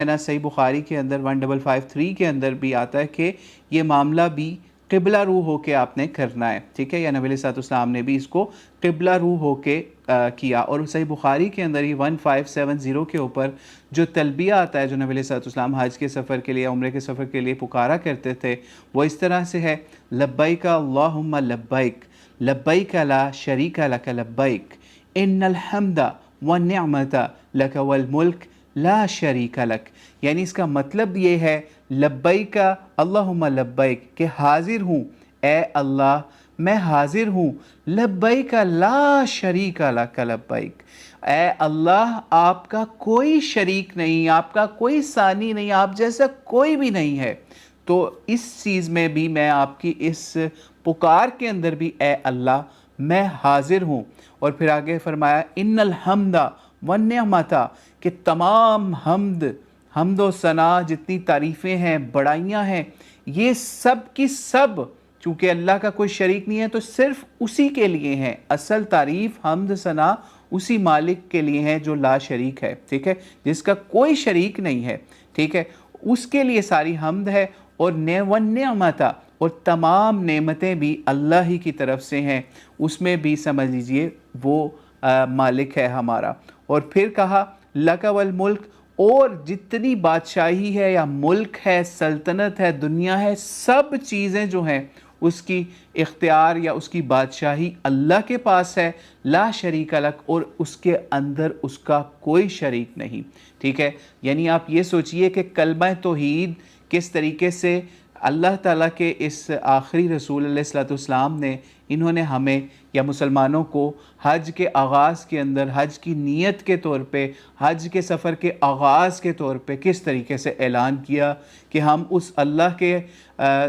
نا صحیح بخاری کے اندر 1553 کے اندر بھی آتا ہے کہ یہ معاملہ بھی قبلہ رو ہو کے آپ نے کرنا ہے، ٹھیک ہے، یا نبی علیہ السلام نے بھی اس کو قبلہ رو ہو کے کیا۔ اور صحیح بخاری کے اندر ہی 1570 کے اوپر جو تلبیہ آتا ہے جو نبی علیہ السلام حج کے سفر کے لیے، عمرے کے سفر کے لیے پکارا کرتے تھے، وہ اس طرح سے ہے: لبیک اللہم لبیک، لبیک لا شریک لک لبیک، ان الحمد والنعمت لک والملک لا شریک لک۔ یعنی اس کا مطلب یہ ہے لبیک اللہم لبیک، کہ حاضر ہوں اے اللہ، میں حاضر ہوں، لبیک لا شریک لک لبیک، اے اللہ آپ کا کوئی شریک نہیں، آپ کا کوئی ثانی نہیں، آپ جیسا کوئی بھی نہیں ہے۔ تو اس چیز میں بھی میں آپ کی اس پکار کے اندر بھی اے اللہ میں حاضر ہوں۔ اور پھر آگے فرمایا ان الحمد والنعمت، کہ تمام حمد و ثنا، جتنی تعریفیں ہیں، بڑائیاں ہیں، یہ سب کی سب چونکہ اللہ کا کوئی شریک نہیں ہے تو صرف اسی کے لیے ہیں۔ اصل تعریف، حمد، ثنا اسی مالک کے لیے ہیں جو لا شریک ہے، ٹھیک ہے، جس کا کوئی شریک نہیں ہے، ٹھیک ہے، اس کے لیے ساری حمد ہے۔ اور نعمت، اور تمام نعمتیں بھی اللہ ہی کی طرف سے ہیں، اس میں بھی سمجھ لیجئے وہ مالک ہے ہمارا۔ اور پھر کہا لک والملک، اور جتنی بادشاہی ہے یا ملک ہے، سلطنت ہے، دنیا ہے، سب چیزیں جو ہیں اس کی اختیار یا اس کی بادشاہی اللہ کے پاس ہے، لا شریک لک، اور اس کے اندر اس کا کوئی شریک نہیں، ٹھیک ہے۔ یعنی آپ یہ سوچئے کہ کلمہ توحید کس طریقے سے اللہ تعالیٰ کے اس آخری رسول علیہ السلام نے، انہوں نے ہمیں یا مسلمانوں کو حج کے آغاز کے اندر، حج کی نیت کے طور پہ، حج کے سفر کے آغاز کے طور پہ کس طریقے سے اعلان کیا کہ ہم اس اللہ کے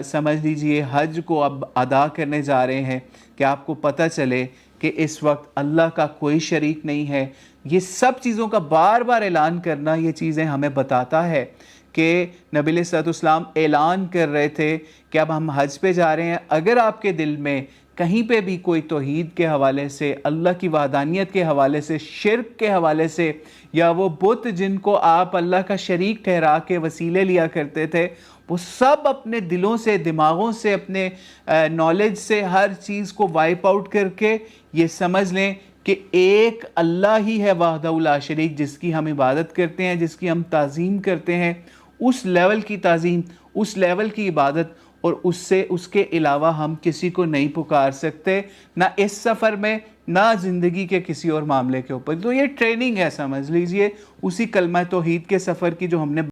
سمجھ لیجئے حج کو اب ادا کرنے جا رہے ہیں، کہ آپ کو پتہ چلے کہ اس وقت اللہ کا کوئی شریک نہیں ہے۔ یہ سب چیزوں کا بار بار اعلان کرنا، یہ چیزیں ہمیں بتاتا ہے کہ نبی علیہ السلام اعلان کر رہے تھے کہ اب ہم حج پہ جا رہے ہیں، اگر آپ کے دل میں کہیں پہ بھی کوئی توحید کے حوالے سے، اللہ کی وحدانیت کے حوالے سے، شرک کے حوالے سے، یا وہ بت جن کو آپ اللہ کا شریک ٹھہرا کے وسیلے لیا کرتے تھے، وہ سب اپنے دلوں سے، دماغوں سے، اپنے نالج سے ہر چیز کو وائپ آؤٹ کر کے یہ سمجھ لیں کہ ایک اللہ ہی ہے وحدہ لا شریک، جس کی ہم عبادت کرتے ہیں، جس کی ہم تعظیم کرتے ہیں، اس لیول کی تعظیم، اس لیول کی عبادت، اور اس کے علاوہ ہم کسی کو نہیں پکار سکتے، نہ اس سفر میں، نہ زندگی کے کسی اور معاملے کے اوپر۔ تو یہ ٹریننگ ہے، سمجھ لیجئے اسی کلمہ توحید کے سفر کی جو ہم نے